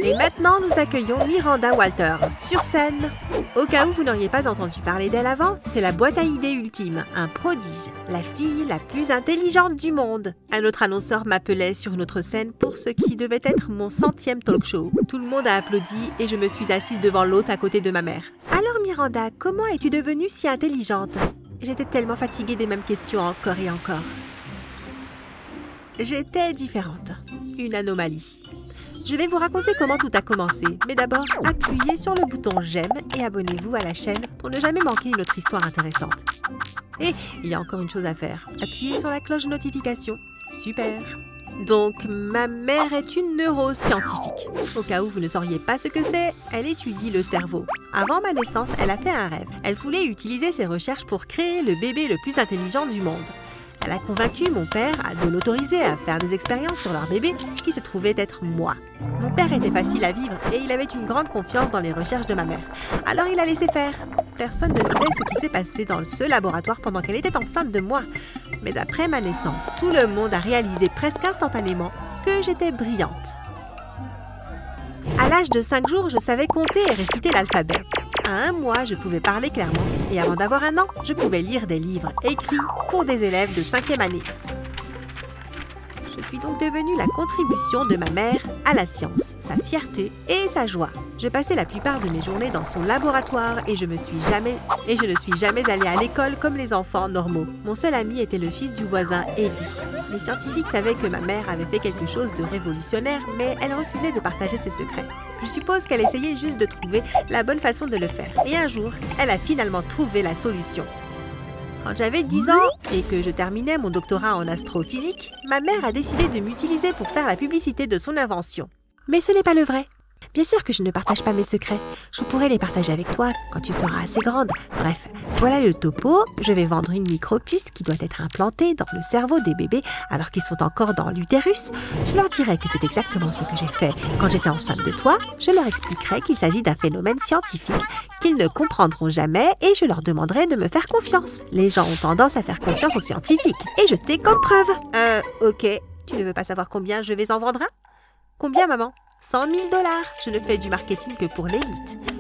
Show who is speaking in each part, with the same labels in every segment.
Speaker 1: Et maintenant, nous accueillons Miranda Walter sur scène. Au cas où vous n'auriez pas entendu parler d'elle avant, c'est la boîte à idées ultime, un prodige, la fille la plus intelligente du monde. Un autre annonceur m'appelait sur une autre scène pour ce qui devait être mon 100e talk show. Tout le monde a applaudi et je me suis assise devant l'hôte à côté de ma mère. Alors Miranda, comment es-tu devenue si intelligente? J'étais tellement fatiguée des mêmes questions encore et encore. J'étais différente, une anomalie. Je vais vous raconter comment tout a commencé, mais d'abord, appuyez sur le bouton j'aime et abonnez-vous à la chaîne pour ne jamais manquer une autre histoire intéressante. Et il y a encore une chose à faire, appuyez sur la cloche de notification. Super! Donc, ma mère est une neuroscientifique. Au cas où vous ne sauriez pas ce que c'est, elle étudie le cerveau. Avant ma naissance, elle a fait un rêve. Elle voulait utiliser ses recherches pour créer le bébé le plus intelligent du monde. Elle a convaincu mon père de l'autoriser à faire des expériences sur leur bébé, qui se trouvait être moi. Mon père était facile à vivre et il avait une grande confiance dans les recherches de ma mère. Alors il a laissé faire. Personne ne sait ce qui s'est passé dans ce laboratoire pendant qu'elle était enceinte de moi. Mais après ma naissance, tout le monde a réalisé presque instantanément que j'étais brillante. À l'âge de 5 jours, je savais compter et réciter l'alphabet. À 1 mois, je pouvais parler clairement et avant d'avoir 1 an, je pouvais lire des livres écrits pour des élèves de 5e année. Je suis donc devenue la contribution de ma mère à la science, sa fierté et sa joie. Je passais la plupart de mes journées dans son laboratoire et je ne suis jamais allée à l'école comme les enfants normaux. Mon seul ami était le fils du voisin, Eddie. Les scientifiques savaient que ma mère avait fait quelque chose de révolutionnaire, mais elle refusait de partager ses secrets. Je suppose qu'elle essayait juste de trouver la bonne façon de le faire. Et un jour, elle a finalement trouvé la solution. Quand j'avais 10 ans et que je terminais mon doctorat en astrophysique, ma mère a décidé de m'utiliser pour faire la publicité de son invention. Mais ce n'est pas le vrai. Bien sûr que je ne partage pas mes secrets. Je pourrais les partager avec toi quand tu seras assez grande. Bref, voilà le topo. Je vais vendre une micropuce qui doit être implantée dans le cerveau des bébés alors qu'ils sont encore dans l'utérus. Je leur dirai que c'est exactement ce que j'ai fait quand j'étais enceinte de toi. Je leur expliquerai qu'il s'agit d'un phénomène scientifique qu'ils ne comprendront jamais et je leur demanderai de me faire confiance. Les gens ont tendance à faire confiance aux scientifiques. Et je t'ai comme preuve. Ok. Tu ne veux pas savoir combien je vais en vendre un? Combien, maman? 100 000 $. Je ne fais du marketing que pour l'élite.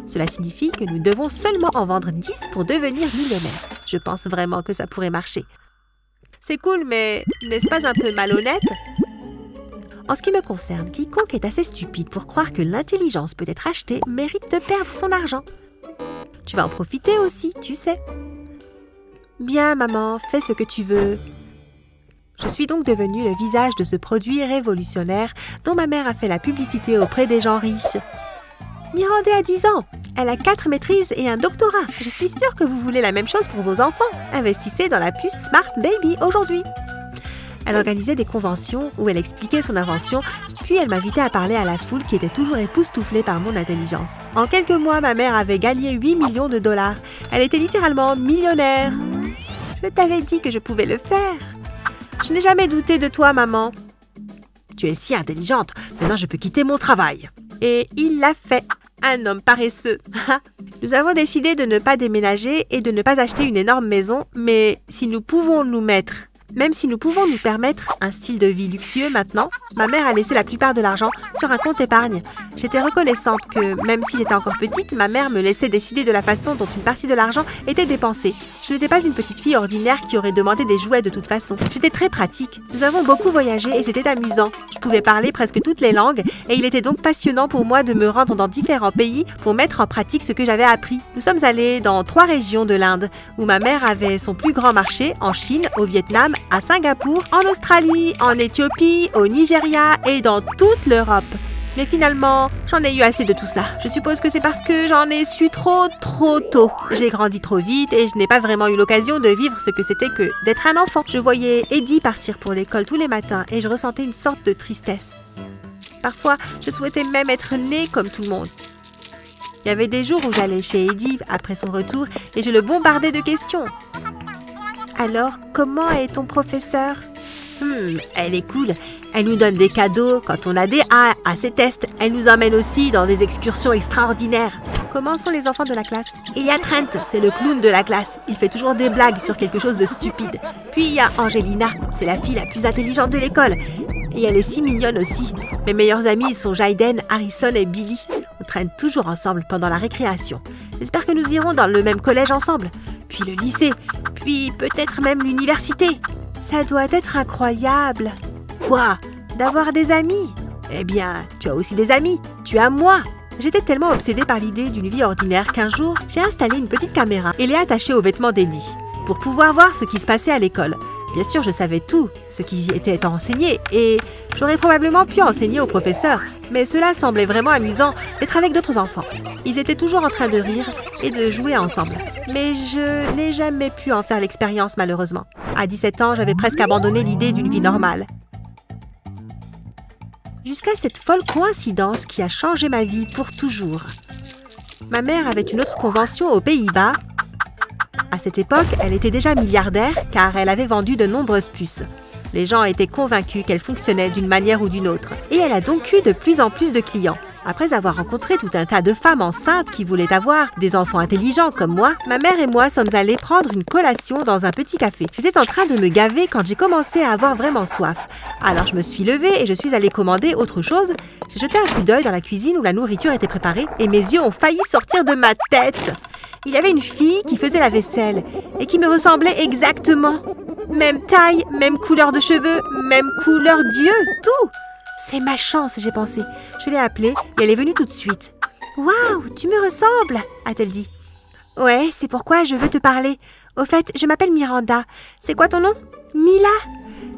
Speaker 1: Cela signifie que nous devons seulement en vendre 10 pour devenir millionnaires. Je pense vraiment que ça pourrait marcher. C'est cool, mais n'est-ce pas un peu malhonnête? En ce qui me concerne, quiconque est assez stupide pour croire que l'intelligence peut être achetée mérite de perdre son argent. Tu vas en profiter aussi, tu sais. Bien, maman, fais ce que tu veux. Je suis donc devenue le visage de ce produit révolutionnaire dont ma mère a fait la publicité auprès des gens riches. Miranda a 10 ans. Elle a 4 maîtrises et un doctorat. Je suis sûre que vous voulez la même chose pour vos enfants. Investissez dans la puce Smart Baby aujourd'hui. Elle organisait des conventions où elle expliquait son invention, puis elle m'invitait à parler à la foule qui était toujours époustouflée par mon intelligence. En quelques mois, ma mère avait gagné 8 millions de $. Elle était littéralement millionnaire. Je t'avais dit que je pouvais le faire. Je n'ai jamais douté de toi, maman. Tu es si intelligente. Maintenant, je peux quitter mon travail. Et il l'a fait. Un homme paresseux. Nous avons décidé de ne pas déménager et de ne pas acheter une énorme maison, mais si nous pouvons nous permettre un style de vie luxueux maintenant, ma mère a laissé la plupart de l'argent sur un compte épargne. J'étais reconnaissante que, même si j'étais encore petite, ma mère me laissait décider de la façon dont une partie de l'argent était dépensée. Je n'étais pas une petite fille ordinaire qui aurait demandé des jouets de toute façon. J'étais très pratique. Nous avons beaucoup voyagé et c'était amusant. Je pouvais parler presque toutes les langues et il était donc passionnant pour moi de me rendre dans différents pays pour mettre en pratique ce que j'avais appris. Nous sommes allés dans 3 régions de l'Inde où ma mère avait son plus grand marché, en Chine, au Vietnam, à Singapour, en Australie, en Éthiopie, au Nigeria et dans toute l'Europe. Mais finalement, j'en ai eu assez de tout ça. Je suppose que c'est parce que j'en ai su trop tôt. J'ai grandi trop vite et je n'ai pas vraiment eu l'occasion de vivre ce que c'était que d'être un enfant. Je voyais Eddie partir pour l'école tous les matins et je ressentais une sorte de tristesse. Parfois, je souhaitais même être née comme tout le monde. Il y avait des jours où j'allais chez Eddie après son retour et je le bombardais de questions. Alors, comment est ton professeur? Elle est cool. Elle nous donne des cadeaux quand on a des A à ses tests. Elle nous emmène aussi dans des excursions extraordinaires. Comment sont les enfants de la classe? Il y a Trent, c'est le clown de la classe. Il fait toujours des blagues sur quelque chose de stupide. Puis il y a Angelina, c'est la fille la plus intelligente de l'école. Et elle est si mignonne aussi. Mes meilleurs amis sont Jaden, Harrison et Billy. On traîne toujours ensemble pendant la récréation. J'espère que nous irons dans le même collège ensemble. Puis le lycée. Puis peut-être même l'université. Ça doit être incroyable. Quoi? D'avoir des amis? Eh bien, tu as aussi des amis. Tu as moi. J'étais tellement obsédée par l'idée d'une vie ordinaire qu'un jour, j'ai installé une petite caméra et l'ai attachée aux vêtements d'Eddie pour pouvoir voir ce qui se passait à l'école. Bien sûr, je savais tout ce qui était enseigné et j'aurais probablement pu enseigner aux professeurs, mais cela semblait vraiment amusant d'être avec d'autres enfants. Ils étaient toujours en train de rire et de jouer ensemble. Mais je n'ai jamais pu en faire l'expérience, malheureusement. À 17 ans, j'avais presque abandonné l'idée d'une vie normale. Jusqu'à cette folle coïncidence qui a changé ma vie pour toujours. Ma mère avait une autre convention aux Pays-Bas. À cette époque, elle était déjà milliardaire car elle avait vendu de nombreuses puces. Les gens étaient convaincus qu'elle fonctionnait d'une manière ou d'une autre. Et elle a donc eu de plus en plus de clients. Après avoir rencontré tout un tas de femmes enceintes qui voulaient avoir des enfants intelligents comme moi, ma mère et moi sommes allés prendre une collation dans un petit café. J'étais en train de me gaver quand j'ai commencé à avoir vraiment soif. Alors je me suis levée et je suis allée commander autre chose. J'ai jeté un coup d'œil dans la cuisine où la nourriture était préparée et mes yeux ont failli sortir de ma tête. Il y avait une fille qui faisait la vaisselle et qui me ressemblait exactement. Même taille, même couleur de cheveux, même couleur d'yeux, tout. C'est ma chance, j'ai pensé. Je l'ai appelée et elle est venue tout de suite. « Waouh, tu me ressembles !» a-t-elle dit. « Ouais, c'est pourquoi je veux te parler. Au fait, je m'appelle Miranda. C'est quoi ton nom ?»« Mila. »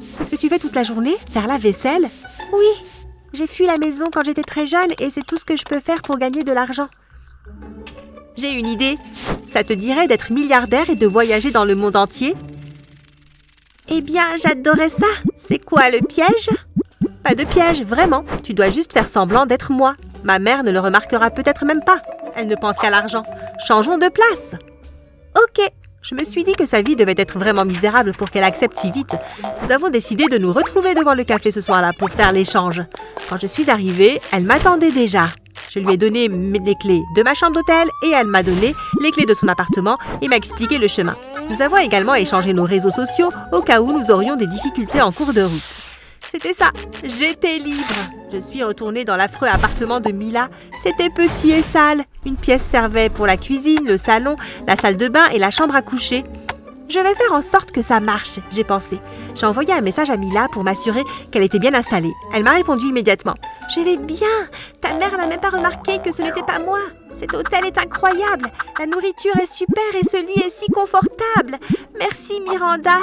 Speaker 1: « C'est ce que tu fais toute la journée? Faire la vaisselle ?»« Oui. J'ai fui la maison quand j'étais très jeune et c'est tout ce que je peux faire pour gagner de l'argent. » J'ai une idée. Ça te dirait d'être milliardaire et de voyager dans le monde entier? Eh bien, j'adorais ça. C'est quoi le piège? Pas de piège, vraiment. Tu dois juste faire semblant d'être moi. Ma mère ne le remarquera peut-être même pas. Elle ne pense qu'à l'argent. Changeons de place. Ok. Je me suis dit que sa vie devait être vraiment misérable pour qu'elle accepte si vite. Nous avons décidé de nous retrouver devant le café ce soir-là pour faire l'échange. Quand je suis arrivée, elle m'attendait déjà. Je lui ai donné les clés de ma chambre d'hôtel et elle m'a donné les clés de son appartement et m'a expliqué le chemin. Nous avons également échangé nos réseaux sociaux au cas où nous aurions des difficultés en cours de route. C'était ça, j'étais libre. Je suis retournée dans l'affreux appartement de Mila. C'était petit et sale. Une pièce servait pour la cuisine, le salon, la salle de bain et la chambre à coucher. Je vais faire en sorte que ça marche, j'ai pensé. J'ai envoyé un message à Mila pour m'assurer qu'elle était bien installée. Elle m'a répondu immédiatement. « Je vais bien. Ta mère n'a même pas remarqué que ce n'était pas moi. Cet hôtel est incroyable. La nourriture est super et ce lit est si confortable. Merci, Miranda. »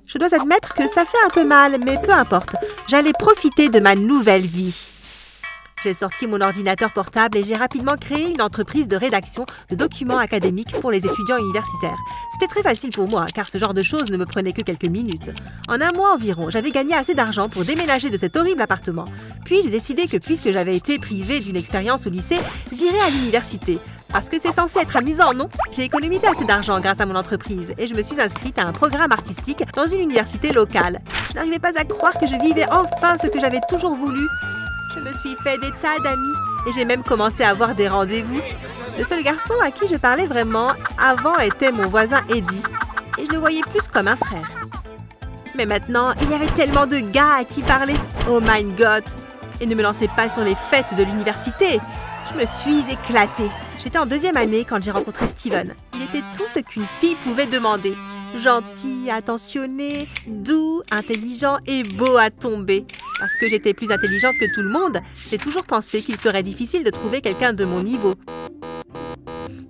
Speaker 1: Je dois admettre que ça fait un peu mal, mais peu importe. J'allais profiter de ma nouvelle vie. J'ai sorti mon ordinateur portable et j'ai rapidement créé une entreprise de rédaction de documents académiques pour les étudiants universitaires. C'était très facile pour moi, car ce genre de choses ne me prenait que quelques minutes. En un mois environ, j'avais gagné assez d'argent pour déménager de cet horrible appartement. Puis j'ai décidé que puisque j'avais été privée d'une expérience au lycée, j'irais à l'université. Parce que c'est censé être amusant, non? J'ai économisé assez d'argent grâce à mon entreprise et je me suis inscrite à un programme artistique dans une université locale. Je n'arrivais pas à croire que je vivais enfin ce que j'avais toujours voulu. Je me suis fait des tas d'amis et j'ai même commencé à avoir des rendez-vous. Le seul garçon à qui je parlais vraiment avant était mon voisin Eddie et je le voyais plus comme un frère. Mais maintenant, il y avait tellement de gars à qui parler. Oh my God! Et ne me lancez pas sur les fêtes de l'université. Je me suis éclatée. J'étais en 2e année quand j'ai rencontré Steven. Il était tout ce qu'une fille pouvait demander. Gentil, attentionné, doux, intelligent et beau à tomber. Parce que j'étais plus intelligente que tout le monde, j'ai toujours pensé qu'il serait difficile de trouver quelqu'un de mon niveau.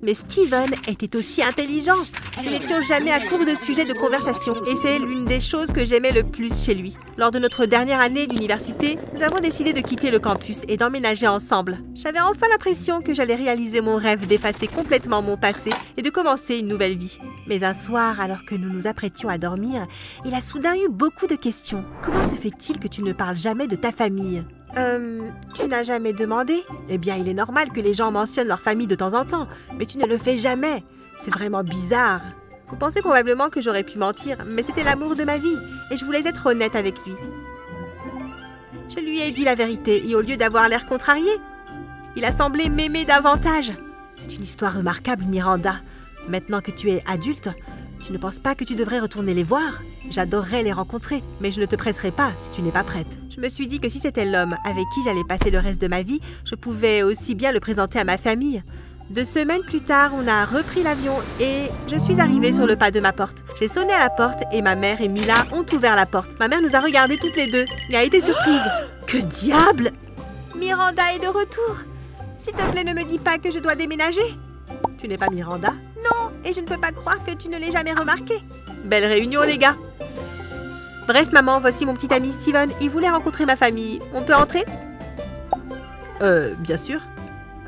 Speaker 1: Mais Steven était aussi intelligent. Nous n'étions jamais à court de sujets de conversation. Et c'est l'une des choses que j'aimais le plus chez lui. Lors de notre dernière année d'université, nous avons décidé de quitter le campus et d'emménager ensemble. J'avais enfin l'impression que j'allais réaliser mon rêve d'effacer complètement mon passé et de commencer une nouvelle vie. Mais un soir, alors que nous nous apprêtions à dormir, il a soudain eu beaucoup de questions. Comment se fait-il que tu ne parles jamais de ta famille ? Tu n'as jamais demandé? Eh bien, il est normal que les gens mentionnent leur famille de temps en temps, mais tu ne le fais jamais. C'est vraiment bizarre. Vous pensez probablement que j'aurais pu mentir, mais c'était l'amour de ma vie, et je voulais être honnête avec lui. Je lui ai dit la vérité, et au lieu d'avoir l'air contrarié, il a semblé m'aimer davantage. C'est une histoire remarquable, Miranda. Maintenant que tu es adulte, Tu ne penses pas que tu devrais retourner les voir? J'adorerais les rencontrer, mais je ne te presserai pas si tu n'es pas prête. Je me suis dit que si c'était l'homme avec qui j'allais passer le reste de ma vie, je pouvais aussi bien le présenter à ma famille. 2 semaines plus tard, on a repris l'avion et je suis arrivée sur le pas de ma porte. J'ai sonné à la porte et ma mère et Mila ont ouvert la porte. Ma mère nous a regardés toutes les deux et a été surprise. Que diable! Miranda est de retour! S'il te plaît, ne me dis pas que je dois déménager. Tu n'es pas Miranda? Non, et je ne peux pas croire que tu ne l'aies jamais remarqué. Belle réunion, les gars. Bref, maman, voici mon petit ami Steven. Il voulait rencontrer ma famille. On peut entrer? Bien sûr.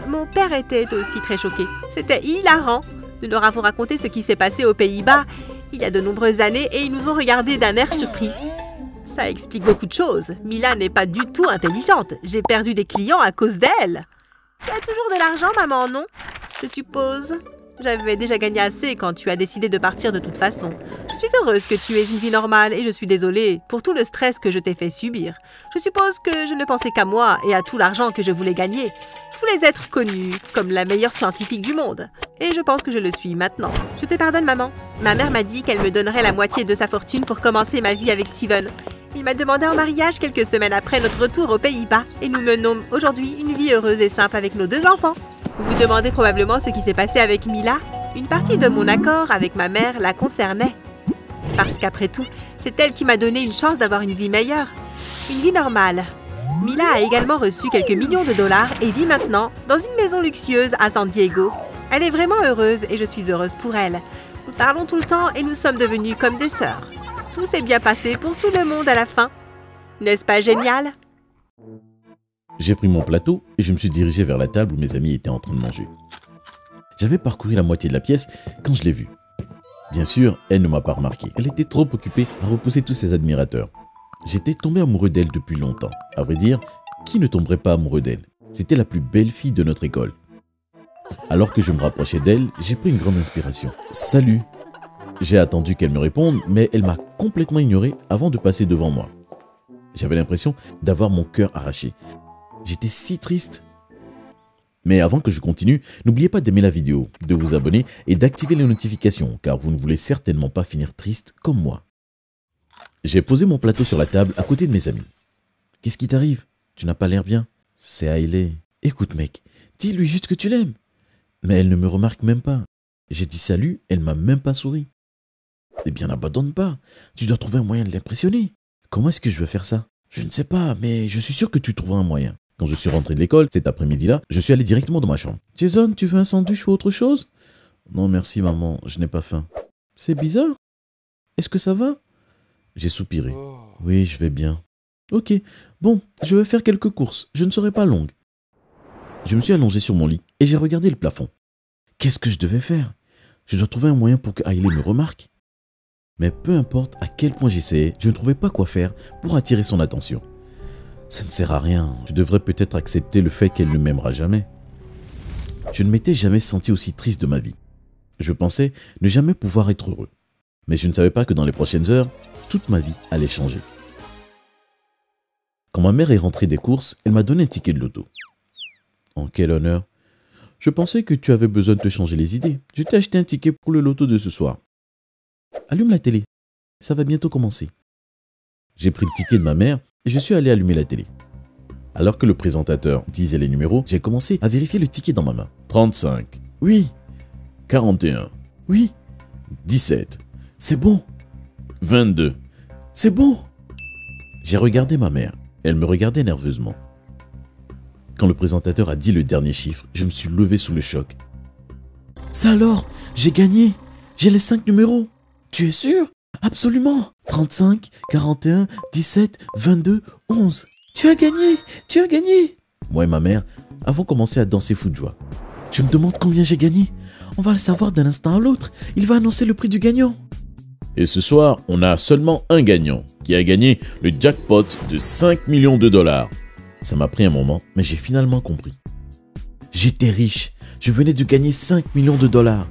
Speaker 1: Mon père était aussi très choqué. C'était hilarant de leur avoir raconté ce qui s'est passé aux Pays-Bas il y a de nombreuses années et ils nous ont regardés d'un air surpris. Ça explique beaucoup de choses. Mila n'est pas du tout intelligente. J'ai perdu des clients à cause d'elle. Tu as toujours de l'argent, maman, non? Je suppose. J'avais déjà gagné assez quand tu as décidé de partir de toute façon. Je suis heureuse que tu aies une vie normale et je suis désolée pour tout le stress que je t'ai fait subir. Je suppose que je ne pensais qu'à moi et à tout l'argent que je voulais gagner. Je voulais être connue comme la meilleure scientifique du monde. Et je pense que je le suis maintenant. Je te pardonne, maman. Ma mère m'a dit qu'elle me donnerait la moitié de sa fortune pour commencer ma vie avec Steven. Il m'a demandé en mariage quelques semaines après notre retour aux Pays-Bas et nous menons aujourd'hui une vie heureuse et simple avec nos 2 enfants. Vous vous demandez probablement ce qui s'est passé avec Mila. Une partie de mon accord avec ma mère la concernait. Parce qu'après tout, c'est elle qui m'a donné une chance d'avoir une vie meilleure. Une vie normale. Mila a également reçu quelques millions de dollars et vit maintenant dans une maison luxueuse à San Diego. Elle est vraiment heureuse et je suis heureuse pour elle. Nous parlons tout le temps et nous sommes devenus comme des sœurs. Tout s'est bien passé pour tout le monde à la fin. N'est-ce pas génial?
Speaker 2: J'ai pris mon plateau et je me suis dirigé vers la table où mes amis étaient en train de manger. J'avais parcouru la moitié de la pièce quand je l'ai vue. Bien sûr, elle ne m'a pas remarqué. Elle était trop occupée à repousser tous ses admirateurs. J'étais tombé amoureux d'elle depuis longtemps. À vrai dire, qui ne tomberait pas amoureux d'elle? C'était la plus belle fille de notre école. Alors que je me rapprochais d'elle, j'ai pris une grande inspiration. « Salut !» J'ai attendu qu'elle me réponde, mais elle m'a complètement ignoré avant de passer devant moi. J'avais l'impression d'avoir mon cœur arraché. J'étais si triste. Mais avant que je continue, n'oubliez pas d'aimer la vidéo, de vous abonner et d'activer les notifications, car vous ne voulez certainement pas finir triste comme moi. J'ai posé mon plateau sur la table à côté de mes amis. « Qu'est-ce qui t'arrive? Tu n'as pas l'air bien. » C'est Hailey. « Écoute mec, dis-lui juste que tu l'aimes. » Mais elle ne me remarque même pas. J'ai dit salut, elle m'a même pas souri. Eh bien, n'abandonne pas. Tu dois trouver un moyen de l'impressionner. Comment est-ce que je vais faire ça? Je ne sais pas, mais je suis sûr que tu trouveras un moyen. Quand je suis rentré de l'école, cet après-midi-là, je suis allé directement dans ma chambre. « Jason, tu veux un sandwich ou autre chose ?»« Non, merci maman, je n'ai pas faim. »« C'est bizarre. Est-ce que ça va ?» J'ai soupiré. « Oui, je vais bien. »« Ok, bon, je vais faire quelques courses. Je ne serai pas longue. » Je me suis allongé sur mon lit et j'ai regardé le plafond. Qu'est-ce que je devais faire? Je dois trouver un moyen pour que Hailey me remarque. Mais peu importe à quel point j'essayais, je ne trouvais pas quoi faire pour attirer son attention. Ça ne sert à rien, je devrais peut-être accepter le fait qu'elle ne m'aimera jamais. Je ne m'étais jamais senti aussi triste de ma vie. Je pensais ne jamais pouvoir être heureux. Mais je ne savais pas que dans les prochaines heures, toute ma vie allait changer. Quand ma mère est rentrée des courses, elle m'a donné un ticket de loto. En quel honneur! Je pensais que tu avais besoin de te changer les idées. Je t'ai acheté un ticket pour le loto de ce soir. Allume la télé, ça va bientôt commencer. J'ai pris le ticket de ma mère et je suis allé allumer la télé. Alors que le présentateur disait les numéros, j'ai commencé à vérifier le ticket dans ma main. 35, oui. 41, oui. 17, c'est bon. 22, c'est bon. J'ai regardé ma mère, elle me regardait nerveusement. Quand le présentateur a dit le dernier chiffre, je me suis levé sous le choc. Ça alors, j'ai gagné. J'ai les 5 numéros. Tu es sûr? Absolument. 35, 41, 17, 22, 11. Tu as gagné. Tu as gagné. Moi et ma mère avons commencé à danser fou de joie. Je me demande combien j'ai gagné. On va le savoir d'un instant à l'autre. Il va annoncer le prix du gagnant. Et ce soir, on a seulement un gagnant qui a gagné le jackpot de 5 millions de dollars. Ça m'a pris un moment, mais j'ai finalement compris. J'étais riche. Je venais de gagner 5 millions de dollars.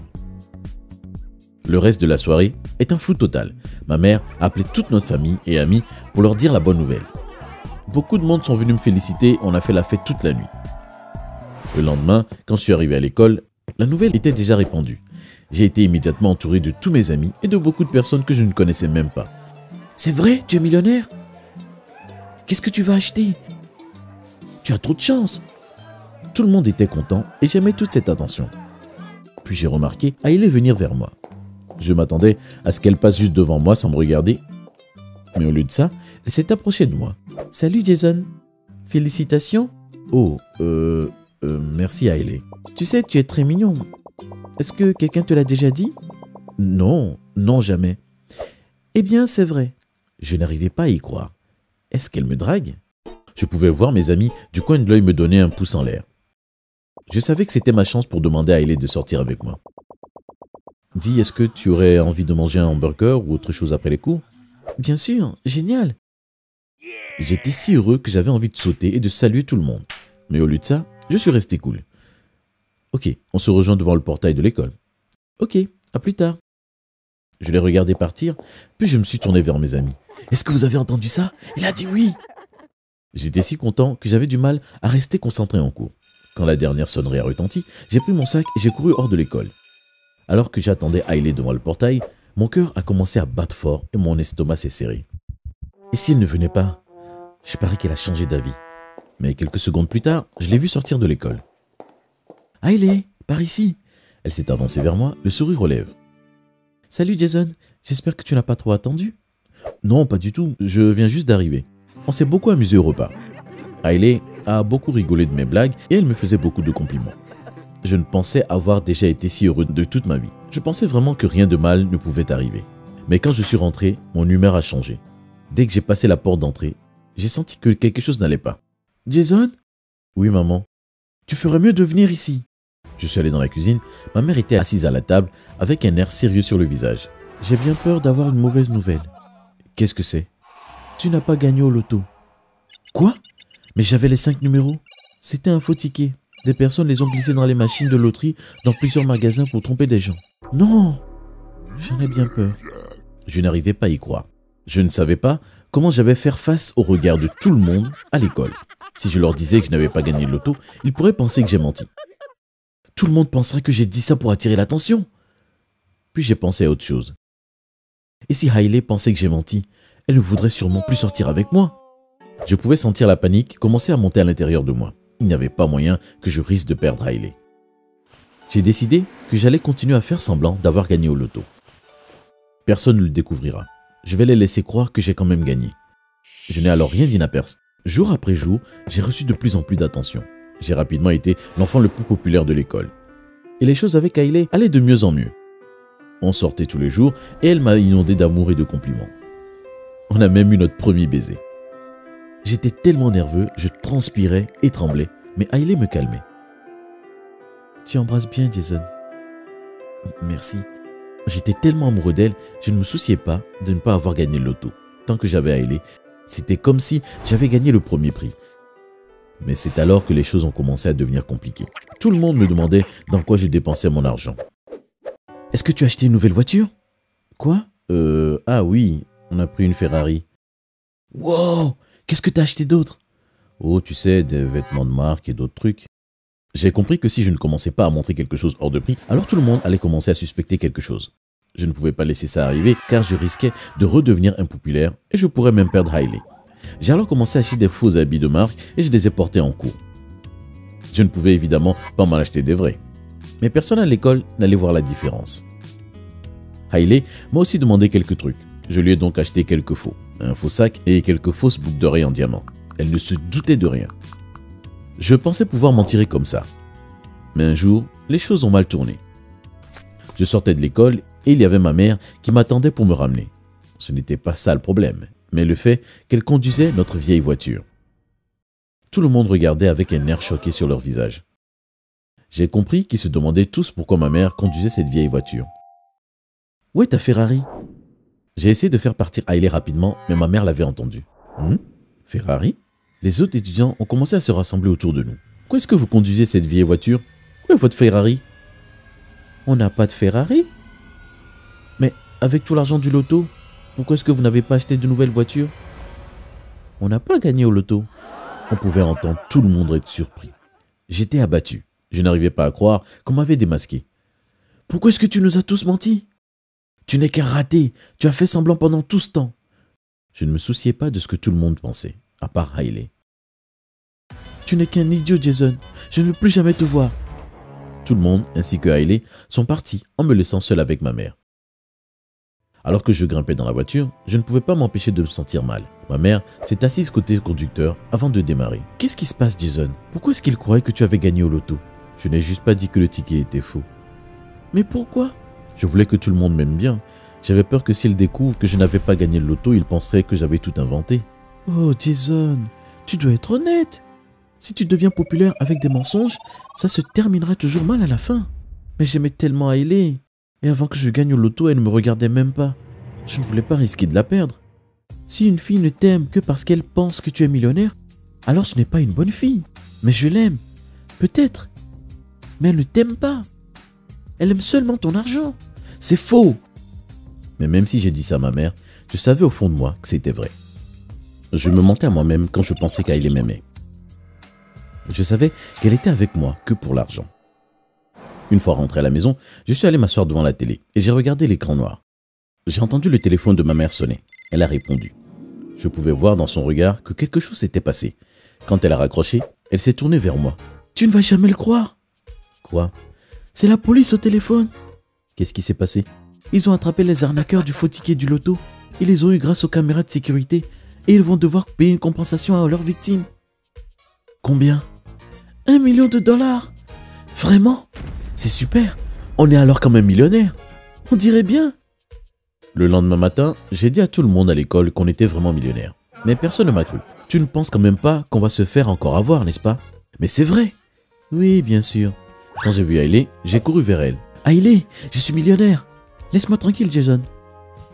Speaker 2: Le reste de la soirée est un flou total. Ma mère a appelé toute notre famille et amis pour leur dire la bonne nouvelle. Beaucoup de monde sont venus me féliciter, on a fait la fête toute la nuit. Le lendemain, quand je suis arrivé à l'école, la nouvelle était déjà répandue. j'ai été immédiatement entouré de tous mes amis et de beaucoup de personnes que je ne connaissais même pas. C'est vrai, tu es millionnaire? Qu'est-ce que tu vas acheter? Tu as trop de chance. Tout le monde était content et j'aimais toute cette attention. Puis j'ai remarqué Hailey venir vers moi. Je m'attendais à ce qu'elle passe juste devant moi sans me regarder. Mais au lieu de ça, elle s'est approchée de moi. Salut Jason. Félicitations. Oh, merci Hailey. Tu sais, tu es très mignon. Est-ce que quelqu'un te l'a déjà dit? Non, non jamais. Eh bien, c'est vrai. Je n'arrivais pas à y croire. Est-ce qu'elle me drague? Je pouvais voir mes amis du coin de l'œil me donner un pouce en l'air. Je savais que c'était ma chance pour demander à Hailey de sortir avec moi. Dis, est-ce que tu aurais envie de manger un hamburger ou autre chose après les cours? Bien sûr, génial. J'étais si heureux que j'avais envie de sauter et de saluer tout le monde. Mais au lieu de ça, je suis resté cool. Ok, on se rejoint devant le portail de l'école. Ok, à plus tard. Je l'ai regardé partir, puis je me suis tourné vers mes amis. Est-ce que vous avez entendu ça? Il a dit oui. J'étais si content que j'avais du mal à rester concentré en cours. Quand la dernière sonnerie a retenti, j'ai pris mon sac et j'ai couru hors de l'école. Alors que j'attendais Hailey devant le portail, mon cœur a commencé à battre fort et mon estomac s'est serré. Et si elle ne venait pas? Je parie qu'elle a changé d'avis. Mais quelques secondes plus tard, je l'ai vue sortir de l'école. Hailey, par ici. Elle s'est avancée vers moi, le sourire aux lèvres. Salut Jason, j'espère que tu n'as pas trop attendu. Non, pas du tout, je viens juste d'arriver. On s'est beaucoup amusé au repas. Hailey a beaucoup rigolé de mes blagues et elle me faisait beaucoup de compliments. Je ne pensais avoir déjà été si heureux de toute ma vie. Je pensais vraiment que rien de mal ne pouvait arriver. Mais quand je suis rentré, mon humeur a changé. Dès que j'ai passé la porte d'entrée, j'ai senti que quelque chose n'allait pas. Jason? Oui, maman. Tu ferais mieux de venir ici. Je suis allé dans la cuisine. Ma mère était assise à la table avec un air sérieux sur le visage. J'ai bien peur d'avoir une mauvaise nouvelle. Qu'est-ce que c'est? Tu n'as pas gagné au loto. Quoi? Mais j'avais les 5 numéros. C'était un faux ticket. Des personnes les ont glissés dans les machines de loterie dans plusieurs magasins pour tromper des gens. Non! J'en ai bien peur. Je n'arrivais pas à y croire. Je ne savais pas comment j'allais faire face au regard de tout le monde à l'école. Si je leur disais que je n'avais pas gagné le loto, ils pourraient penser que j'ai menti. Tout le monde penserait que j'ai dit ça pour attirer l'attention. Puis j'ai pensé à autre chose. Et si Hailey pensait que j'ai menti, elle ne voudrait sûrement plus sortir avec moi. Je pouvais sentir la panique commencer à monter à l'intérieur de moi. Il n'y avait pas moyen que je risque de perdre Hailey. J'ai décidé que j'allais continuer à faire semblant d'avoir gagné au loto. Personne ne le découvrira. Je vais les laisser croire que j'ai quand même gagné. Je n'ai alors rien d'inaperçu. Jour après jour, j'ai reçu de plus en plus d'attention. J'ai rapidement été l'enfant le plus populaire de l'école. Et les choses avec Hailey allaient de mieux en mieux. On sortait tous les jours et elle m'a inondé d'amour et de compliments. On a même eu notre premier baiser. J'étais tellement nerveux, je transpirais et tremblais, mais Hailey me calmait. Tu embrasses bien, Jason. Merci. J'étais tellement amoureux d'elle, je ne me souciais pas de ne pas avoir gagné le loto. Tant que j'avais Hailey, c'était comme si j'avais gagné le premier prix. Mais c'est alors que les choses ont commencé à devenir compliquées. Tout le monde me demandait dans quoi je dépensais mon argent. Est-ce que tu as acheté une nouvelle voiture? Quoi? Ah oui, on a pris une Ferrari. Wow! Qu'est-ce que tu as acheté d'autre? Oh, tu sais, des vêtements de marque et d'autres trucs. J'ai compris que si je ne commençais pas à montrer quelque chose hors de prix, alors tout le monde allait commencer à suspecter quelque chose. Je ne pouvais pas laisser ça arriver car je risquais de redevenir impopulaire et je pourrais même perdre Hailey. J'ai alors commencé à acheter des faux habits de marque et je les ai portés en cours. Je ne pouvais évidemment pas m'en acheter des vrais. Mais personne à l'école n'allait voir la différence. Hailey m'a aussi demandé quelques trucs. Je lui ai donc acheté quelques faux. Un faux sac et quelques fausses boucles d'oreilles en diamant. Elle ne se doutait de rien. Je pensais pouvoir m'en tirer comme ça. Mais un jour, les choses ont mal tourné. Je sortais de l'école et il y avait ma mère qui m'attendait pour me ramener. Ce n'était pas ça le problème, mais le fait qu'elle conduisait notre vieille voiture. Tout le monde regardait avec un air choqué sur leur visage. J'ai compris qu'ils se demandaient tous pourquoi ma mère conduisait cette vieille voiture. « Où est ta Ferrari ?» J'ai essayé de faire partir Hailey rapidement, mais ma mère l'avait entendu. « Ferrari ?» Les autres étudiants ont commencé à se rassembler autour de nous. « Pourquoi est-ce que vous conduisez cette vieille voiture? Où est votre Ferrari ?»« On n'a pas de Ferrari ?»« Mais avec tout l'argent du loto, pourquoi est-ce que vous n'avez pas acheté de nouvelles voitures ?»« On n'a pas gagné au loto. » On pouvait entendre tout le monde être surpris. J'étais abattu. Je n'arrivais pas à croire qu'on m'avait démasqué. Pourquoi est-ce que tu nous as tous menti? Tu n'es qu'un raté. Tu as fait semblant pendant tout ce temps. Je ne me souciais pas de ce que tout le monde pensait, à part Hailey. Tu n'es qu'un idiot, Jason. Je ne veux plus jamais te voir. Tout le monde, ainsi que Hailey, sont partis en me laissant seul avec ma mère. Alors que je grimpais dans la voiture, je ne pouvais pas m'empêcher de me sentir mal. Ma mère s'est assise côté conducteur avant de démarrer. Qu'est-ce qui se passe, Jason? Pourquoi est-ce qu'il croyait que tu avais gagné au loto? Je n'ai juste pas dit que le ticket était faux. Mais pourquoi? Je voulais que tout le monde m'aime bien. J'avais peur que s'il découvre que je n'avais pas gagné le loto, il penserait que j'avais tout inventé. Oh, Jason, tu dois être honnête. Si tu deviens populaire avec des mensonges, ça se terminera toujours mal à la fin. Mais j'aimais tellement Hailey. Et avant que je gagne au loto, elle ne me regardait même pas. Je ne voulais pas risquer de la perdre. Si une fille ne t'aime que parce qu'elle pense que tu es millionnaire, alors ce n'est pas une bonne fille. Mais je l'aime. Peut-être. Mais elle ne t'aime pas. Elle aime seulement ton argent. C'est faux. Mais même si j'ai dit ça à ma mère, je savais au fond de moi que c'était vrai. Je me mentais à moi-même quand je pensais qu'Hailey m'aimait. Je savais qu'elle était avec moi que pour l'argent. Une fois rentré à la maison, je suis allé m'asseoir devant la télé et j'ai regardé l'écran noir. J'ai entendu le téléphone de ma mère sonner. Elle a répondu. Je pouvais voir dans son regard que quelque chose s'était passé. Quand elle a raccroché, elle s'est tournée vers moi. Tu ne vas jamais le croire. Quoi? C'est la police au téléphone. Qu'est-ce qui s'est passé? Ils ont attrapé les arnaqueurs du faux ticket du loto. Ils les ont eu grâce aux caméras de sécurité et ils vont devoir payer une compensation à leurs victimes. Combien? 1 million de dollars. Vraiment? C'est super. On est alors quand même millionnaire. On dirait bien. Le lendemain matin, j'ai dit à tout le monde à l'école qu'on était vraiment millionnaire. Mais personne ne m'a cru. Tu ne penses quand même pas qu'on va se faire encore avoir, n'est-ce pas? Mais c'est vrai. Oui, bien sûr. Quand j'ai vu Hailey, j'ai couru vers elle. Hailey, je suis millionnaire. Laisse-moi tranquille, Jason.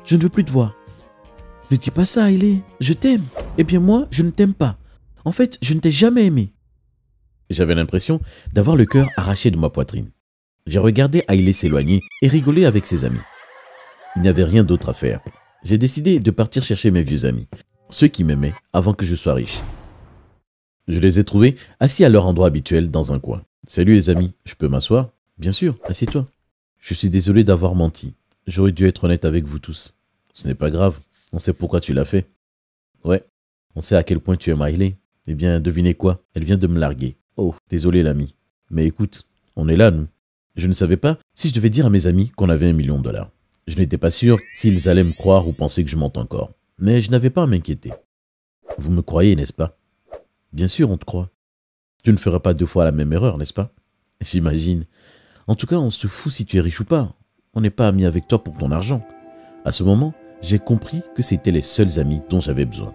Speaker 2: Je ne veux plus te voir. Ne dis pas ça, Hailey. Je t'aime. Eh bien moi, je ne t'aime pas. En fait, je ne t'ai jamais aimé. J'avais l'impression d'avoir le cœur arraché de ma poitrine. J'ai regardé Hailey s'éloigner et rigoler avec ses amis. Il n'y avait rien d'autre à faire. J'ai décidé de partir chercher mes vieux amis, ceux qui m'aimaient avant que je sois riche. Je les ai trouvés assis à leur endroit habituel dans un coin. Salut les amis, je peux m'asseoir? Bien sûr, assieds-toi. Je suis désolé d'avoir menti. J'aurais dû être honnête avec vous tous. Ce n'est pas grave, on sait pourquoi tu l'as fait. Ouais, on sait à quel point tu aimes Hailey. Eh bien, devinez quoi? Elle vient de me larguer. Oh, désolé l'ami. Mais écoute, on est là, nous. Je ne savais pas si je devais dire à mes amis qu'on avait 1 million de dollars. Je n'étais pas sûr s'ils allaient me croire ou penser que je mente encore. Mais je n'avais pas à m'inquiéter. Vous me croyez, n'est-ce pas? Bien sûr, on te croit. Tu ne feras pas 2 fois la même erreur, n'est-ce pas? J'imagine. En tout cas, on se fout si tu es riche ou pas. On n'est pas amis avec toi pour ton argent. À ce moment, j'ai compris que c'étaient les seuls amis dont j'avais besoin.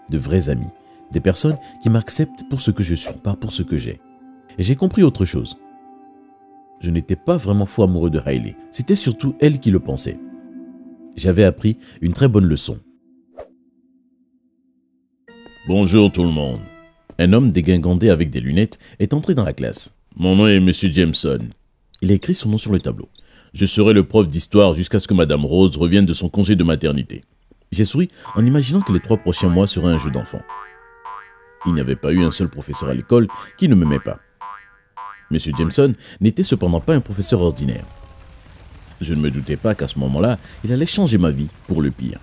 Speaker 2: De vrais amis. Des personnes qui m'acceptent pour ce que je suis, pas pour ce que j'ai. Et j'ai compris autre chose. Je n'étais pas vraiment fou amoureux de Hailey. C'était surtout elle qui le pensait. J'avais appris une très bonne leçon. Bonjour tout le monde. Un homme dégingandé avec des lunettes est entré dans la classe. Mon nom est Monsieur Jameson. Il a écrit son nom sur le tableau. Je serai le prof d'histoire jusqu'à ce que Madame Rose revienne de son congé de maternité. J'ai souri en imaginant que les 3 prochains mois seraient un jeu d'enfant. Il n'y avait pas eu un seul professeur à l'école qui ne m'aimait pas. Monsieur Jameson n'était cependant pas un professeur ordinaire. Je ne me doutais pas qu'à ce moment-là, il allait changer ma vie pour le pire.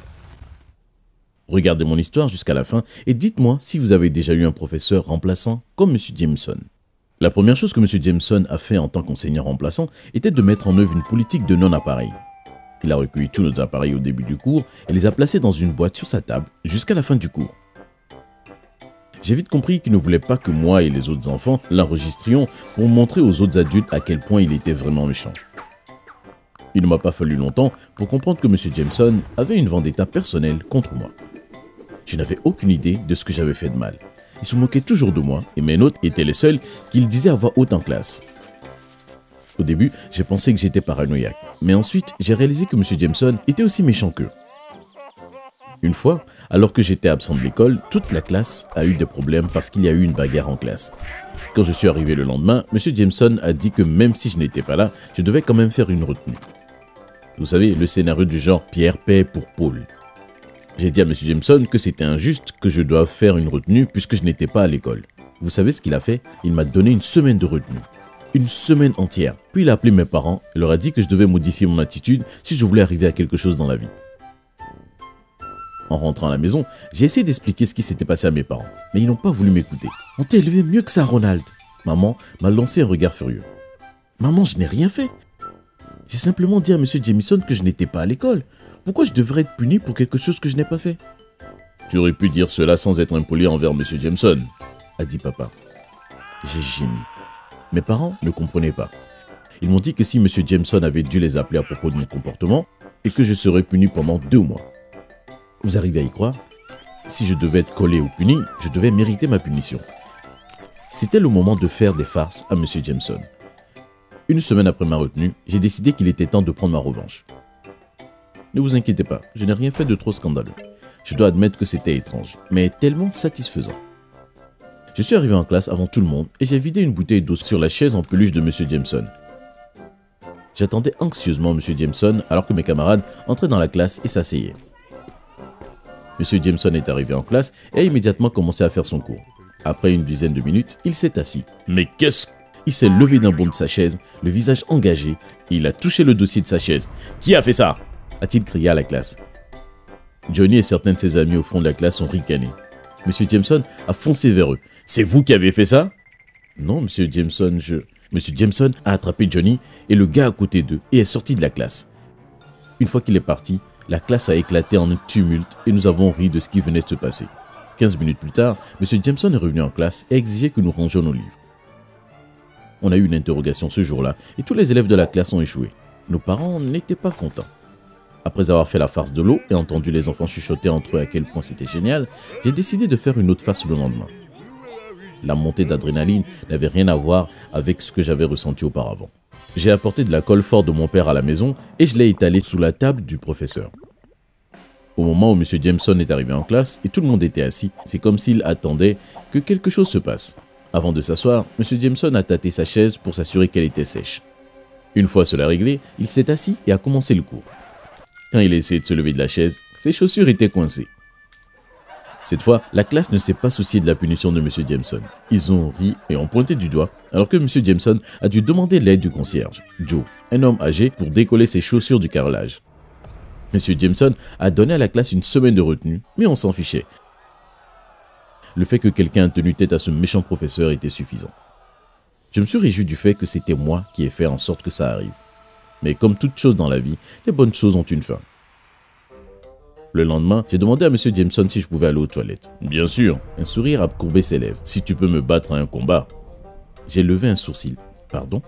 Speaker 2: Regardez mon histoire jusqu'à la fin et dites-moi si vous avez déjà eu un professeur remplaçant comme Monsieur Jameson. La première chose que Monsieur Jameson a fait en tant qu'enseignant remplaçant était de mettre en œuvre une politique de non-appareil. Il a recueilli tous nos appareils au début du cours et les a placés dans une boîte sur sa table jusqu'à la fin du cours. J'ai vite compris qu'il ne voulait pas que moi et les autres enfants l'enregistrions pour montrer aux autres adultes à quel point il était vraiment méchant. Il ne m'a pas fallu longtemps pour comprendre que M. Jameson avait une vendetta personnelle contre moi. Je n'avais aucune idée de ce que j'avais fait de mal. Il se moquait toujours de moi et mes notes étaient les seules qu'il disait à voix haute en classe. Au début, j'ai pensé que j'étais paranoïaque, mais ensuite j'ai réalisé que M. Jameson était aussi méchant qu'eux. Une fois, alors que j'étais absent de l'école, toute la classe a eu des problèmes parce qu'il y a eu une bagarre en classe. Quand je suis arrivé le lendemain, M. Jameson a dit que même si je n'étais pas là, je devais quand même faire une retenue. Vous savez, le scénario du genre Pierre paie pour Paul. J'ai dit à M. Jameson que c'était injuste que je doive faire une retenue puisque je n'étais pas à l'école. Vous savez ce qu'il a fait? Il m'a donné une semaine de retenue. Une semaine entière. Puis il a appelé mes parents et leur a dit que je devais modifier mon attitude si je voulais arriver à quelque chose dans la vie. En rentrant à la maison, j'ai essayé d'expliquer ce qui s'était passé à mes parents, mais ils n'ont pas voulu m'écouter. On t'a élevé mieux que ça, Ronald. Maman m'a lancé un regard furieux. Maman, je n'ai rien fait. J'ai simplement dit à M. Jameson que je n'étais pas à l'école. Pourquoi je devrais être puni pour quelque chose que je n'ai pas fait? Tu aurais pu dire cela sans être impoli envers M. Jameson, a dit papa. J'ai gémi. Mes parents ne comprenaient pas. Ils m'ont dit que si M. Jameson avait dû les appeler à propos de mon comportement et que je serais puni pendant 2 mois. Vous arrivez à y croire? Si je devais être collé ou puni, je devais mériter ma punition. C'était le moment de faire des farces à M. Jameson. Une semaine après ma retenue, j'ai décidé qu'il était temps de prendre ma revanche. Ne vous inquiétez pas, je n'ai rien fait de trop scandaleux. Je dois admettre que c'était étrange, mais tellement satisfaisant. Je suis arrivé en classe avant tout le monde et j'ai vidé une bouteille d'eau sur la chaise en peluche de M. Jameson. J'attendais anxieusement M. Jameson alors que mes camarades entraient dans la classe et s'asseyaient. M. Jameson est arrivé en classe et a immédiatement commencé à faire son cours. Après une dizaine de minutes, il s'est assis. Mais qu'est-ce? Il s'est levé d'un bond de sa chaise, le visage engagé, et il a touché le dossier de sa chaise. Qui a fait ça? A-t-il crié à la classe. Johnny et certains de ses amis au fond de la classe ont ricané. M. Jameson a foncé vers eux. C'est vous qui avez fait ça? Non, M. Jameson, M. Jameson a attrapé Johnny et le gars à côté d'eux et est sorti de la classe. Une fois qu'il est parti, la classe a éclaté en un tumulte et nous avons ri de ce qui venait de se passer. 15 minutes plus tard, M. Jameson est revenu en classe et a exigé que nous rangions nos livres. On a eu une interrogation ce jour-là et tous les élèves de la classe ont échoué. Nos parents n'étaient pas contents. Après avoir fait la farce de l'eau et entendu les enfants chuchoter entre eux à quel point c'était génial, j'ai décidé de faire une autre farce le lendemain. La montée d'adrénaline n'avait rien à voir avec ce que j'avais ressenti auparavant. J'ai apporté de la colle forte de mon père à la maison et je l'ai étalée sous la table du professeur. Au moment où M. Jameson est arrivé en classe et tout le monde était assis, c'est comme s'il attendait que quelque chose se passe. Avant de s'asseoir, M. Jameson a tâté sa chaise pour s'assurer qu'elle était sèche. Une fois cela réglé, il s'est assis et a commencé le cours. Quand il a essayé de se lever de la chaise, ses chaussures étaient coincées. Cette fois, la classe ne s'est pas souciée de la punition de M. Jameson. Ils ont ri et ont pointé du doigt, alors que M. Jameson a dû demander l'aide du concierge, Joe, un homme âgé, pour décoller ses chaussures du carrelage. M. Jameson a donné à la classe une semaine de retenue, mais on s'en fichait. Le fait que quelqu'un ait tenu tête à ce méchant professeur était suffisant. Je me suis réjoui du fait que c'était moi qui ai fait en sorte que ça arrive. Mais comme toute chose dans la vie, les bonnes choses ont une fin. Le lendemain, j'ai demandé à M. Jameson si je pouvais aller aux toilettes. Bien sûr, un sourire a courbé ses lèvres. Si tu peux me battre à un combat. J'ai levé un sourcil. Pardon?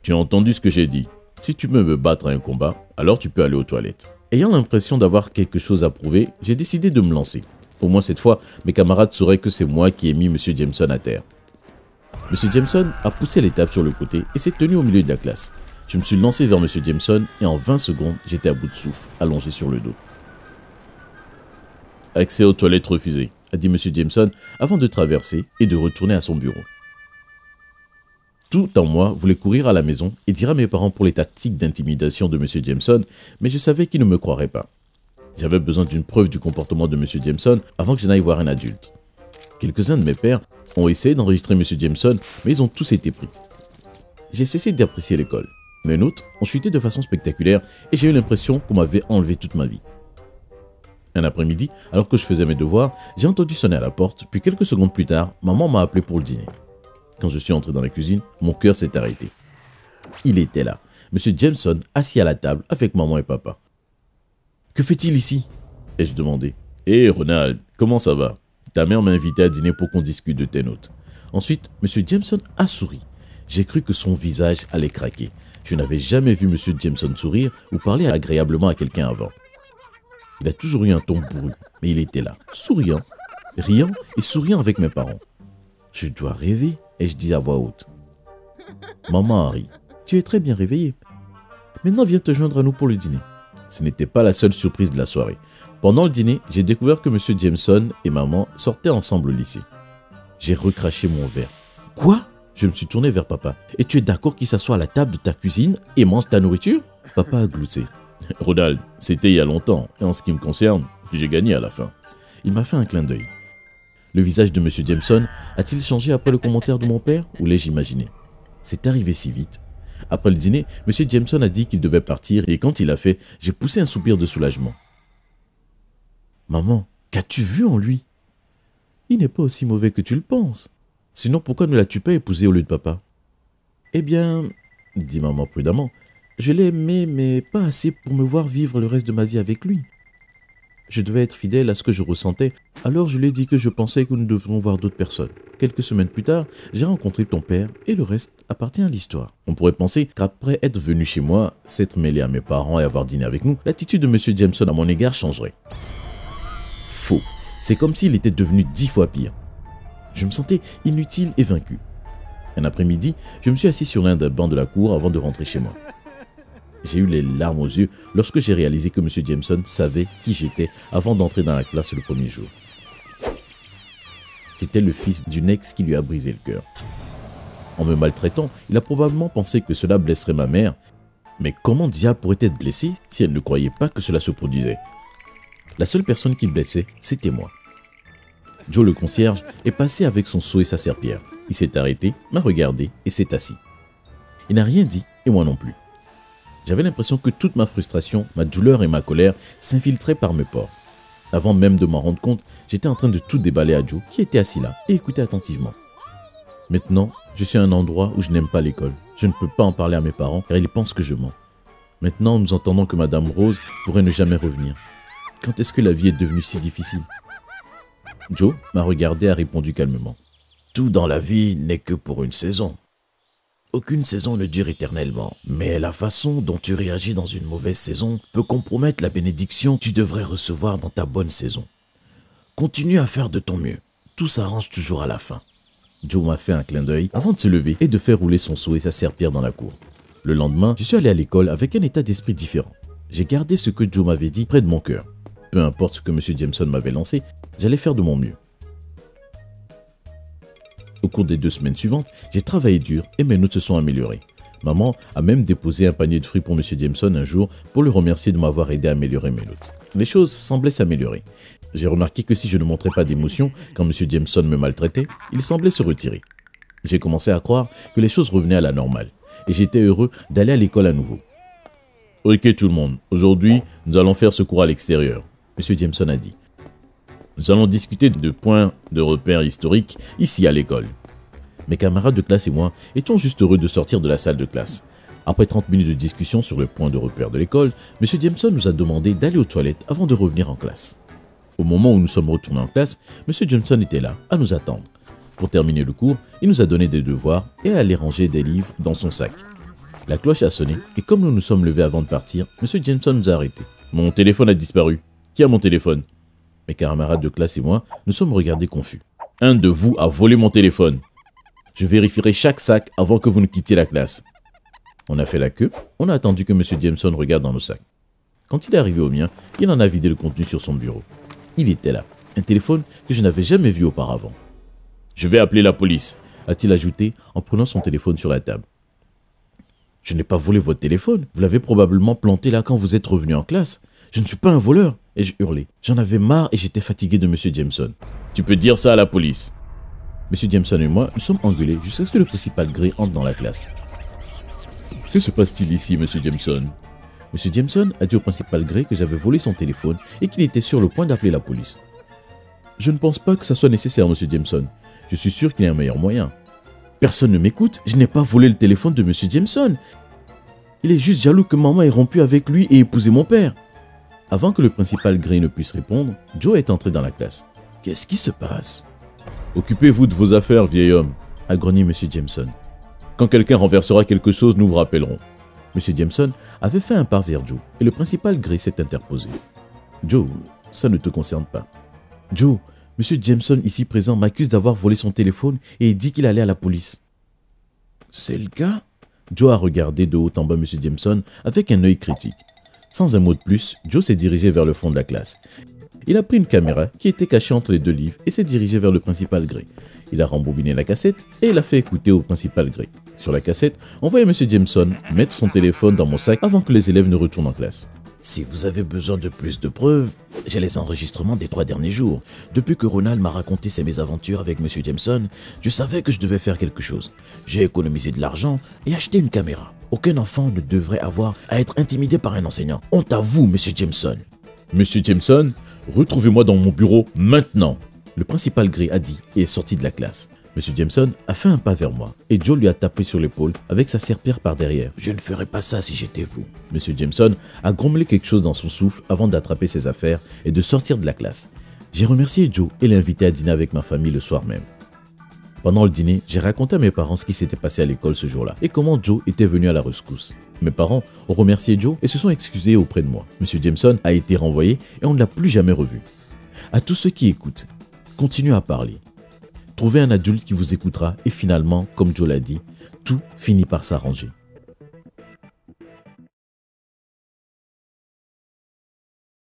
Speaker 2: Tu as entendu ce que j'ai dit. Si tu peux me battre à un combat, alors tu peux aller aux toilettes. Ayant l'impression d'avoir quelque chose à prouver, j'ai décidé de me lancer. Au moins cette fois, mes camarades sauraient que c'est moi qui ai mis M. Jameson à terre. M. Jameson a poussé les tables sur le côté et s'est tenu au milieu de la classe. Je me suis lancé vers M. Jameson et en 20 secondes, j'étais à bout de souffle, allongé sur le dos. Accès aux toilettes refusé, a dit M. Jameson avant de traverser et de retourner à son bureau. Tout en moi voulait courir à la maison et dire à mes parents pour les tactiques d'intimidation de M. Jameson, mais je savais qu'ils ne me croiraient pas. J'avais besoin d'une preuve du comportement de M. Jameson avant que je n'aille voir un adulte. Quelques-uns de mes pères ont essayé d'enregistrer M. Jameson, mais ils ont tous été pris. J'ai cessé d'apprécier l'école. Mais d'autres ont chuté de façon spectaculaire et j'ai eu l'impression qu'on m'avait enlevé toute ma vie. Un après-midi, alors que je faisais mes devoirs, j'ai entendu sonner à la porte, puis quelques secondes plus tard, maman m'a appelé pour le dîner. Quand je suis entré dans la cuisine, mon cœur s'est arrêté. Il était là, M. Jameson, assis à la table avec maman et papa. « Que fait-il ici ?» ai-je demandé. « Hé Ronald, comment ça va? Ta mère m'a invité à dîner pour qu'on discute de tes notes. » Ensuite, M. Jameson a souri. J'ai cru que son visage allait craquer. Je n'avais jamais vu M. Jameson sourire ou parler agréablement à quelqu'un avant. Il a toujours eu un ton bourru, mais il était là, souriant, riant et souriant avec mes parents. « Je dois rêver », ai-je dit à voix haute. Maman a ri. « Tu es très bien réveillé. Maintenant, viens te joindre à nous pour le dîner. » Ce n'était pas la seule surprise de la soirée. Pendant le dîner, j'ai découvert que M. Jameson et maman sortaient ensemble au lycée. J'ai recraché mon verre. « Quoi ?» Je me suis tourné vers papa. « Et tu es d'accord qu'il s'assoit à la table de ta cuisine et mange ta nourriture ?» Papa a gloussé. « Ronald, c'était il y a longtemps, et en ce qui me concerne, j'ai gagné à la fin. » Il m'a fait un clin d'œil. Le visage de M. Jameson a-t-il changé après le commentaire de mon père ou l'ai-je imaginé? C'est arrivé si vite. Après le dîner, M. Jameson a dit qu'il devait partir et quand il a fait, j'ai poussé un soupir de soulagement. « Maman, qu'as-tu vu en lui? Il n'est pas aussi mauvais que tu le penses. Sinon, pourquoi ne l'as-tu pas épousé au lieu de papa? » « Eh bien, dit maman prudemment, je l'ai aimé, mais pas assez pour me voir vivre le reste de ma vie avec lui. Je devais être fidèle à ce que je ressentais, alors je lui ai dit que je pensais que nous devrions voir d'autres personnes. Quelques semaines plus tard, j'ai rencontré ton père et le reste appartient à l'histoire. On pourrait penser qu'après être venu chez moi, s'être mêlé à mes parents et avoir dîné avec nous, l'attitude de M. Jameson à mon égard changerait. Faux. C'est comme s'il était devenu 10 fois pire. Je me sentais inutile et vaincu. Un après-midi, je me suis assis sur l'un des bancs de la cour avant de rentrer chez moi. J'ai eu les larmes aux yeux lorsque j'ai réalisé que M. Jameson savait qui j'étais avant d'entrer dans la classe le premier jour. J'étais le fils d'une ex qui lui a brisé le cœur. En me maltraitant, il a probablement pensé que cela blesserait ma mère. Mais comment diable pourrait être blessée si elle ne croyait pas que cela se produisait? La seule personne qui blessait, c'était moi. Joe le concierge est passé avec son seau et sa serpillière. Il s'est arrêté, m'a regardé et s'est assis. Il n'a rien dit et moi non plus. J'avais l'impression que toute ma frustration, ma douleur et ma colère s'infiltraient par mes pores. Avant même de m'en rendre compte, j'étais en train de tout déballer à Joe qui était assis là et écoutait attentivement. Maintenant, je suis à un endroit où je n'aime pas l'école. Je ne peux pas en parler à mes parents car ils pensent que je mens. Maintenant, nous entendons que Madame Rose pourrait ne jamais revenir. Quand est-ce que la vie est devenue si difficile? Joe m'a regardé et a répondu calmement. Tout dans la vie n'est que pour une saison. Aucune saison ne dure éternellement, mais la façon dont tu réagis dans une mauvaise saison peut compromettre la bénédiction que tu devrais recevoir dans ta bonne saison. Continue à faire de ton mieux. Tout s'arrange toujours à la fin. Joe m'a fait un clin d'œil avant de se lever et de faire rouler son seau et sa serpillière dans la cour. Le lendemain, je suis allé à l'école avec un état d'esprit différent. J'ai gardé ce que Joe m'avait dit près de mon cœur. Peu importe ce que M. Jameson m'avait lancé, j'allais faire de mon mieux. Au cours des 2 semaines suivantes, j'ai travaillé dur et mes notes se sont améliorées. Maman a même déposé un panier de fruits pour M. Jameson un jour pour le remercier de m'avoir aidé à améliorer mes notes. Les choses semblaient s'améliorer. J'ai remarqué que si je ne montrais pas d'émotion quand M. Jameson me maltraitait, il semblait se retirer. J'ai commencé à croire que les choses revenaient à la normale et j'étais heureux d'aller à l'école à nouveau. « Ok tout le monde, aujourd'hui, nous allons faire ce cours à l'extérieur. » M. Jameson a dit. Nous allons discuter de points de repère historiques ici à l'école. Mes camarades de classe et moi étions juste heureux de sortir de la salle de classe. Après 30 minutes de discussion sur le point de repère de l'école, M. Jameson nous a demandé d'aller aux toilettes avant de revenir en classe. Au moment où nous sommes retournés en classe, M. Jameson était là, à nous attendre. Pour terminer le cours, il nous a donné des devoirs et a allé ranger des livres dans son sac. La cloche a sonné et comme nous nous sommes levés avant de partir, M. Jameson nous a arrêtés. « Mon téléphone a disparu. Qui a mon téléphone ?» Mes camarades de classe et moi nous sommes regardés confus. « Un de vous a volé mon téléphone. Je vérifierai chaque sac avant que vous ne quittiez la classe. » On a fait la queue, on a attendu que M. Jameson regarde dans nos sacs. Quand il est arrivé au mien, il en a vidé le contenu sur son bureau. Il était là, un téléphone que je n'avais jamais vu auparavant. « Je vais appeler la police », a-t-il ajouté en prenant son téléphone sur la table. « Je n'ai pas volé votre téléphone, vous l'avez probablement planté là quand vous êtes revenu en classe. Je ne suis pas un voleur !» ai-je hurlé. J'en avais marre et j'étais fatigué de M. Jameson. « Tu peux dire ça à la police !» M. Jameson et moi nous sommes engueulés jusqu'à ce que le principal Gray entre dans la classe. « Que se passe-t-il ici, M. Jameson ?» M. Jameson a dit au principal Gray que j'avais volé son téléphone et qu'il était sur le point d'appeler la police. « Je ne pense pas que ça soit nécessaire, M. Jameson. Je suis sûr qu'il y a un meilleur moyen. »« Personne ne m'écoute, je n'ai pas volé le téléphone de M. Jameson. Il est juste jaloux que maman ait rompu avec lui et épousé mon père. » Avant que le principal Gray ne puisse répondre, Joe est entré dans la classe. « Qu'est-ce qui se passe ?»« Occupez-vous de vos affaires, vieil homme, » a grogné M. Jameson. « Quand quelqu'un renversera quelque chose, nous vous rappellerons. » M. Jameson avait fait un pas vers Joe et le principal Gray s'est interposé. « Joe, ça ne te concerne pas. »« Joe, M. Jameson ici présent m'accuse d'avoir volé son téléphone et dit qu'il allait à la police. »« C'est le cas ?» Joe a regardé de haut en bas M. Jameson avec un œil critique. Sans un mot de plus, Joe s'est dirigé vers le fond de la classe. Il a pris une caméra qui était cachée entre les 2 livres et s'est dirigé vers le principal Gray. Il a rembobiné la cassette et l'a fait écouter au principal Gray. Sur la cassette, on voyait M. Jameson mettre son téléphone dans mon sac avant que les élèves ne retournent en classe.
Speaker 3: Si vous avez besoin de plus de preuves, j'ai les enregistrements des 3 derniers jours. Depuis que Ronald m'a raconté ses mésaventures avec Monsieur Jameson, je savais que je devais faire quelque chose. J'ai économisé de l'argent et acheté une caméra. Aucun enfant ne devrait avoir à être intimidé par un enseignant. Honte à vous, Monsieur Jameson.
Speaker 2: Monsieur Jameson, retrouvez-moi dans mon bureau maintenant. Le principal Gray a dit et est sorti de la classe. Monsieur Jameson a fait un pas vers moi et Joe lui a tapé sur l'épaule avec sa serpillère par derrière.
Speaker 3: Je ne ferais pas ça si j'étais vous.
Speaker 2: Monsieur Jameson a grommelé quelque chose dans son souffle avant d'attraper ses affaires et de sortir de la classe. J'ai remercié Joe et l'ai invité à dîner avec ma famille le soir même. Pendant le dîner, j'ai raconté à mes parents ce qui s'était passé à l'école ce jour-là et comment Joe était venu à la rescousse. Mes parents ont remercié Joe et se sont excusés auprès de moi. Monsieur Jameson a été renvoyé et on ne l'a plus jamais revu. À tous ceux qui écoutent, continuez à parler. Trouvez un adulte qui vous écoutera et finalement, comme Joe l'a dit, tout finit par s'arranger.